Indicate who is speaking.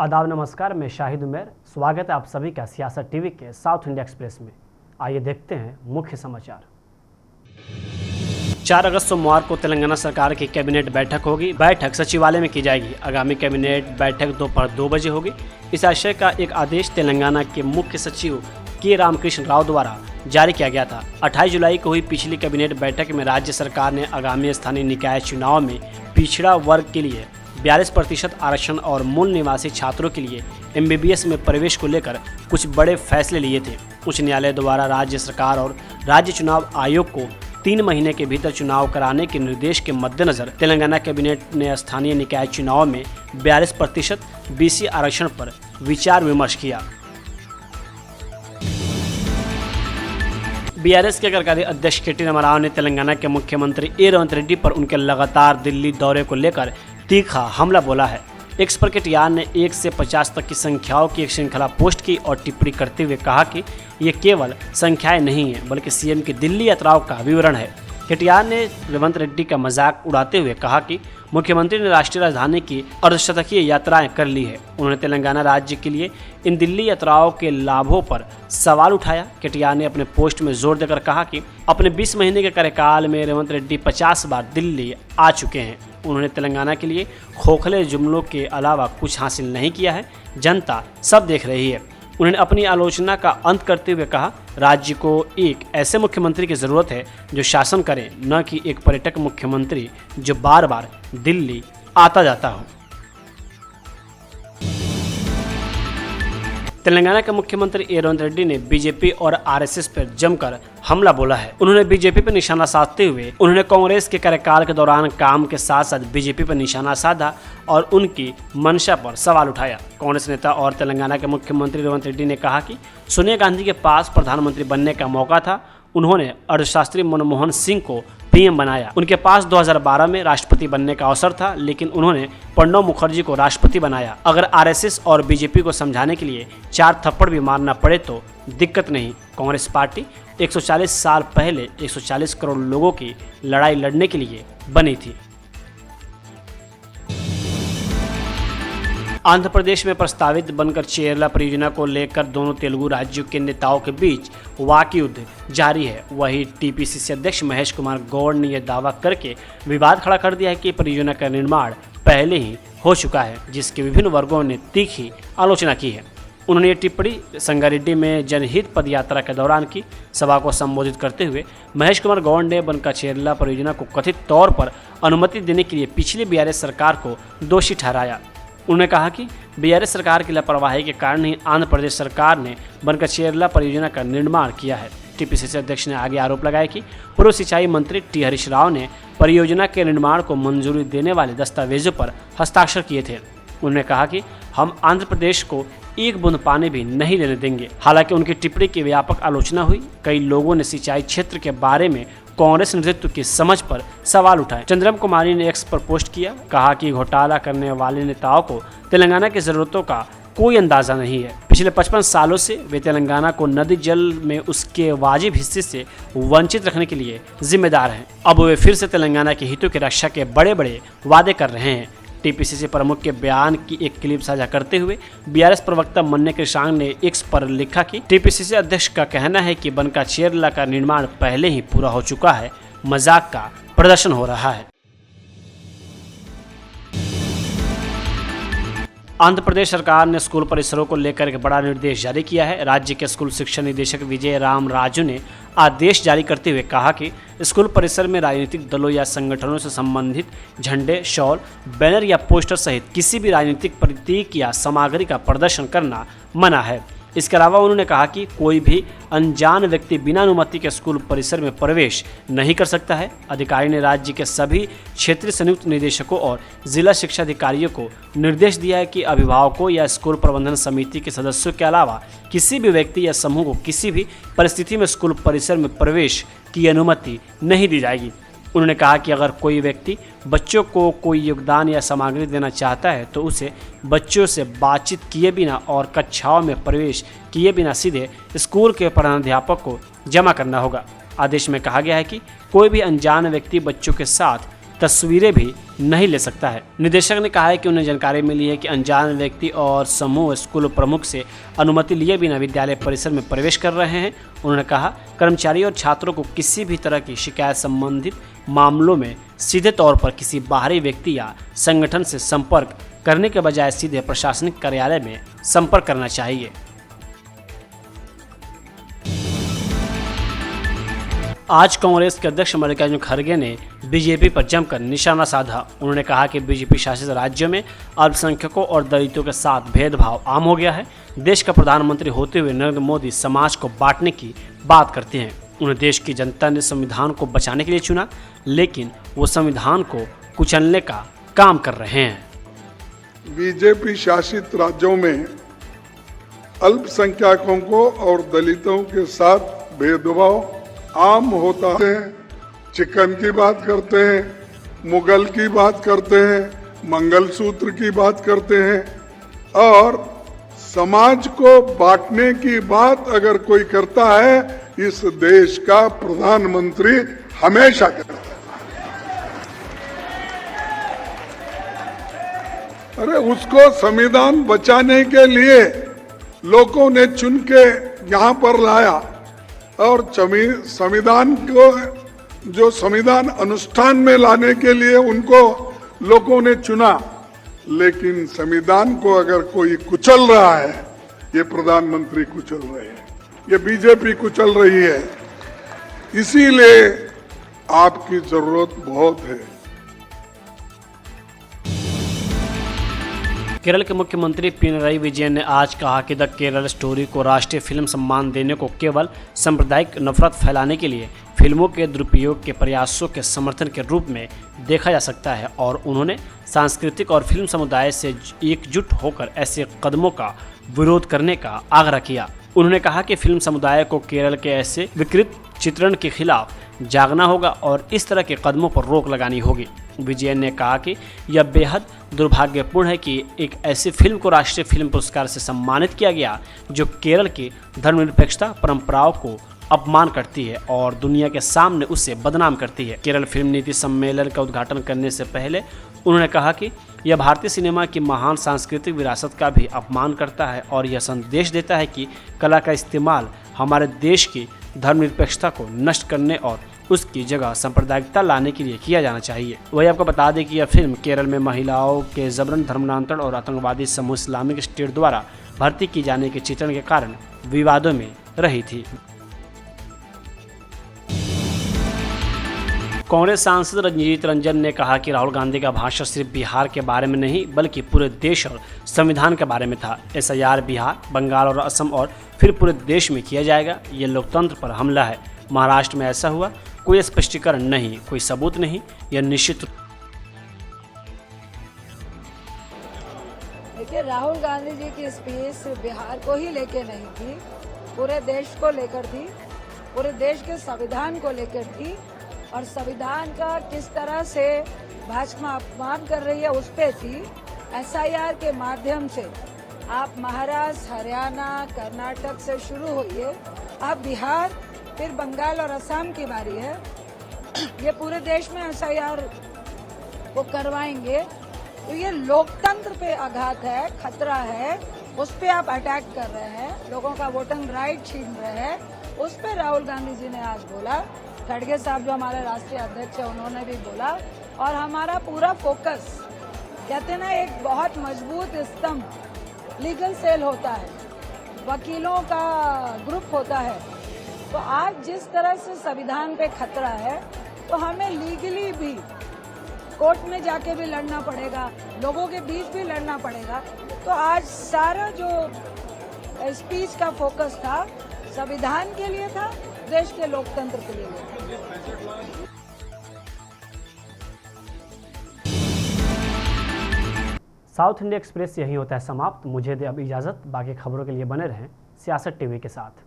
Speaker 1: आदाब नमस्कार, मैं शाहिद उमर। स्वागत है आप सभी का सियासत टीवी के साउथ इंडिया एक्सप्रेस में। आइए देखते हैं मुख्य समाचार। 4 अगस्त सोमवार को तेलंगाना सरकार की कैबिनेट बैठक होगी। बैठक सचिवालय में की जाएगी। आगामी कैबिनेट बैठक दोपहर 2 बजे होगी। इस आशय का एक आदेश तेलंगाना के मुख्य सचिव के रामकृष्ण राव द्वारा जारी किया गया था। 28 जुलाई को हुई पिछली कैबिनेट बैठक में राज्य सरकार ने आगामी स्थानीय निकाय चुनाव में पिछड़ा वर्ग के लिए 42% आरक्षण और मूल निवासी छात्रों के लिए MBBS में प्रवेश को लेकर कुछ बड़े फैसले लिए थे। उच्च न्यायालय द्वारा राज्य सरकार और राज्य चुनाव आयोग को 3 महीने के भीतर चुनाव कराने के निर्देश के मद्देनजर तेलंगाना कैबिनेट ने स्थानीय निकाय चुनाव में 42% BC आरक्षण पर विचार विमर्श किया। BRS के कार्यकारी अध्यक्ष KT रामाराव ने तेलंगाना के मुख्यमंत्री A रेवंत रेड्डी पर उनके लगातार दिल्ली दौरे को लेकर तीखा हमला बोला है। एक्स पर KTR ने 1 से 50 तक की संख्याओं की एक श्रृंखला पोस्ट की और टिप्पणी करते हुए कहा कि ये केवल संख्याएं नहीं हैं बल्कि CM की दिल्ली यात्राओं का विवरण है। KTR ने रेवंत रेड्डी का मजाक उड़ाते हुए कहा कि मुख्यमंत्री ने राष्ट्रीय राजधानी की अर्धशतकीय यात्राएं कर ली है। उन्होंने तेलंगाना राज्य के लिए इन दिल्ली यात्राओं के लाभों पर सवाल उठाया। KTR ने अपने पोस्ट में जोर देकर कहा कि अपने 20 महीने के कार्यकाल में रेवंत रेड्डी 50 बार दिल्ली आ चुके हैं। उन्होंने तेलंगाना के लिए खोखले जुमलों के अलावा कुछ हासिल नहीं किया है। जनता सब देख रही है। उन्होंने अपनी आलोचना का अंत करते हुए कहा, राज्य को एक ऐसे मुख्यमंत्री की ज़रूरत है जो शासन करे, न कि एक पर्यटक मुख्यमंत्री जो बार बार दिल्ली आता जाता हो। तेलंगाना के मुख्यमंत्री A रेवंत रेड्डी ने बीजेपी और RSS पर जमकर हमला बोला है। उन्होंने बीजेपी पर निशाना साधते हुए उन्होंने कांग्रेस के कार्यकाल के दौरान काम के साथ साथ बीजेपी पर निशाना साधा और उनकी मंशा पर सवाल उठाया। कांग्रेस नेता और तेलंगाना के मुख्यमंत्री रेवंत रेड्डी ने कहा कि सोनिया गांधी के पास प्रधानमंत्री बनने का मौका था। उन्होंने अर्थशास्त्री मनमोहन सिंह को PM बनाया। उनके पास 2012 में राष्ट्रपति बनने का अवसर था, लेकिन उन्होंने प्रणब मुखर्जी को राष्ट्रपति बनाया। अगर RSS और बीजेपी को समझाने के लिए 4 थप्पड़ भी मारना पड़े तो दिक्कत नहीं। कांग्रेस पार्टी 140 साल पहले 140 करोड़ लोगों की लड़ाई लड़ने के लिए बनी थी। आंध्र प्रदेश में प्रस्तावित बनकर चेरला परियोजना को लेकर दोनों तेलुगु राज्यों के नेताओं के बीच वाक युद्ध जारी है। वहीं TPCC अध्यक्ष महेश कुमार गौड़ ने यह दावा करके विवाद खड़ा कर दिया है कि परियोजना का निर्माण पहले ही हो चुका है, जिसके विभिन्न वर्गों ने तीखी आलोचना की है। उन्होंने ये टिप्पणी संगारेड्डी में जनहित पदयात्रा के दौरान की। सभा को संबोधित करते हुए महेश कुमार गौड़ ने बनका चेरला परियोजना को कथित तौर पर अनुमति देने के लिए पिछली BRS सरकार को दोषी ठहराया। उन्होंने कहा कि BRS सरकार की लापरवाही के कारण ही आंध्र प्रदेश सरकार ने बनकर चेरला परियोजना का निर्माण किया है। TPCC अध्यक्ष ने आगे आरोप लगाया कि पूर्व सिंचाई मंत्री T हरीश राव ने परियोजना के निर्माण को मंजूरी देने वाले दस्तावेजों पर हस्ताक्षर किए थे। उन्होंने कहा कि हम आंध्र प्रदेश को एक बूंद पानी भी नहीं लेने देंगे। हालांकि उनकी टिप्पणी की व्यापक आलोचना हुई। कई लोगों ने सिंचाई क्षेत्र के बारे में कांग्रेस नेतृत्व की समझ पर सवाल उठाए। चंद्रम कुमारी ने X पर पोस्ट किया, कहा कि घोटाला करने वाले नेताओं को तेलंगाना की जरूरतों का कोई अंदाजा नहीं है। पिछले 55 सालों से वे तेलंगाना को नदी जल में उसके वाजिब हिस्से से वंचित रखने के लिए जिम्मेदार हैं। अब वे फिर से तेलंगाना के हितों की रक्षा के बड़े बड़े वादे कर रहे हैं। TPCC प्रमुख के बयान की एक क्लिप साझा करते हुए BRS प्रवक्ता मन्ने कृष्णांग ने X पर लिखा कि TPCC अध्यक्ष का कहना है कि बनका चेरला का निर्माण पहले ही पूरा हो चुका है। मजाक का प्रदर्शन हो रहा है। आंध्र प्रदेश सरकार ने स्कूल परिसरों को लेकर एक बड़ा निर्देश जारी किया है। राज्य के स्कूल शिक्षा निदेशक विजय राम राजू ने आदेश जारी करते हुए कहा कि स्कूल परिसर में राजनीतिक दलों या संगठनों से संबंधित झंडे, शॉल, बैनर या पोस्टर सहित किसी भी राजनीतिक प्रतीक या सामग्री का प्रदर्शन करना मना है। इसके अलावा उन्होंने कहा कि कोई भी अनजान व्यक्ति बिना अनुमति के स्कूल परिसर में प्रवेश नहीं कर सकता है। अधिकारी ने राज्य के सभी क्षेत्रीय संयुक्त निदेशकों और जिला शिक्षा अधिकारियों को निर्देश दिया है कि अभिभावकों या स्कूल प्रबंधन समिति के सदस्यों के अलावा किसी भी व्यक्ति या समूह को किसी भी परिस्थिति में स्कूल परिसर में प्रवेश की अनुमति नहीं दी जाएगी। उन्होंने कहा कि अगर कोई व्यक्ति बच्चों को कोई योगदान या सामग्री देना चाहता है तो उसे बच्चों से बातचीत किए बिना और कक्षाओं में प्रवेश किए बिना सीधे स्कूल के प्रधानाध्यापक को जमा करना होगा। आदेश में कहा गया है कि कोई भी अनजान व्यक्ति बच्चों के साथ तस्वीरें भी नहीं ले सकता है। निदेशक ने कहा है कि उन्हें जानकारी मिली है कि अनजान व्यक्ति और समूह स्कूल प्रमुख से अनुमति लिए बिना विद्यालय परिसर में प्रवेश कर रहे हैं। उन्होंने कहा, कर्मचारी और छात्रों को किसी भी तरह की शिकायत संबंधित मामलों में सीधे तौर पर किसी बाहरी व्यक्ति या संगठन से संपर्क करने के बजाय सीधे प्रशासनिक कार्यालय में संपर्क करना चाहिए। आज कांग्रेस के अध्यक्ष मल्लिकार्जुन खड़गे ने बीजेपी पर जमकर निशाना साधा। उन्होंने कहा कि बीजेपी शासित राज्यों में अल्पसंख्यकों और दलितों के साथ भेदभाव आम हो गया है। देश का प्रधानमंत्री होते हुए नरेंद्र मोदी समाज को बांटने की बात करते हैं। उन्हें देश की जनता ने संविधान को बचाने के लिए चुना, लेकिन वो संविधान को कुचलने का काम कर रहे हैं।
Speaker 2: बीजेपी शासित राज्यों में अल्पसंख्यकों को और दलितों के साथ भेदभाव आम होता है। चिकन की बात करते हैं, मुगल की बात करते हैं, मंगलसूत्र की बात करते हैं और समाज को बांटने की बात अगर कोई करता है, इस देश का प्रधानमंत्री हमेशा करता है। अरे उसको संविधान बचाने के लिए लोगों ने चुन के यहाँ पर लाया और संविधान को जो संविधान अनुष्ठान में लाने के लिए उनको लोगों ने चुना, लेकिन संविधान को अगर कोई कुचल रहा है, ये प्रधानमंत्री कुचल रहे हैं, ये बीजेपी कुचल रही है। इसीलिए आपकी जरूरत बहुत है।
Speaker 1: केरल के मुख्यमंत्री पिनराई विजयन ने आज कहा कि द केरल स्टोरी को राष्ट्रीय फिल्म सम्मान देने को केवल सांप्रदायिक नफरत फैलाने के लिए फिल्मों के दुरुपयोग के प्रयासों के समर्थन के रूप में देखा जा सकता है और उन्होंने सांस्कृतिक और फिल्म समुदाय से एकजुट होकर ऐसे कदमों का विरोध करने का आग्रह किया। उन्होंने कहा कि फिल्म समुदाय को केरल के ऐसे विकृत चित्रण के खिलाफ जागना होगा और इस तरह के कदमों पर रोक लगानी होगी। विजयन ने कहा कि यह बेहद दुर्भाग्यपूर्ण है कि एक ऐसी फिल्म को राष्ट्रीय फिल्म पुरस्कार से सम्मानित किया गया जो केरल की धर्मनिरपेक्षता परंपराओं को अपमान करती है और दुनिया के सामने उसे बदनाम करती है। केरल फिल्म नीति सम्मेलन का उद्घाटन करने से पहले उन्होंने कहा कि यह भारतीय सिनेमा की महान सांस्कृतिक विरासत का भी अपमान करता है और यह संदेश देता है कि कला का इस्तेमाल हमारे देश की धर्मनिरपेक्षता को नष्ट करने और उसकी जगह सांप्रदायिकता लाने के लिए किया जाना चाहिए। वही आपको बता दें कि यह फिल्म केरल में महिलाओं के जबरन धर्मांतरण और आतंकवादी समूह इस्लामिक स्टेट द्वारा भर्ती की जाने के चित्रण के कारण विवादों में रही थी। कांग्रेस सांसद रंजीत रंजन ने कहा कि राहुल गांधी का भाषण सिर्फ बिहार के बारे में नहीं बल्कि पूरे देश और संविधान के बारे में था। SIR बिहार, बंगाल और असम और फिर पूरे देश में किया जाएगा। ये लोकतंत्र पर हमला है। महाराष्ट्र में ऐसा हुआ, कोई स्पष्टीकरण नहीं, कोई सबूत नहीं। यह निश्चित।
Speaker 3: देखिए, राहुल गांधी जी की स्पीच बिहार को ही लेके नहीं थी, पूरे देश को लेकर थी, पूरे देश के संविधान को लेकर थी और संविधान का किस तरह से भाजपा अपमान कर रही है उस पे थी। SIR के माध्यम से आप महाराष्ट्र, हरियाणा, कर्नाटक से शुरू होइए, आप बिहार, फिर बंगाल और असम की बारी है। ये पूरे देश में SIR को करवाएंगे तो ये लोकतंत्र पे आघात है, खतरा है, उस पे आप अटैक कर रहे हैं, लोगों का वोटिंग राइट छीन रहे हैं। उस पे राहुल गांधी जी ने आज बोला, खड़गे साहब जो हमारे राष्ट्रीय अध्यक्ष है उन्होंने भी बोला और हमारा पूरा फोकस, कहते हैं ना, एक बहुत मजबूत स्तंभ लीगल सेल होता है, वकीलों का ग्रुप होता है। तो आज जिस तरह से संविधान पे खतरा है तो हमें लीगली भी कोर्ट में जाके भी लड़ना पड़ेगा, लोगों के बीच भी लड़ना पड़ेगा। तो आज सारा जो स्पीच का फोकस था संविधान के लिए था, देश के लोकतंत्र के लिए।
Speaker 1: साउथ इंडिया एक्सप्रेस यही होता है समाप्त। मुझे दे अब इजाज़त। बाकी खबरों के लिए बने रहें सियासत टीवी के साथ।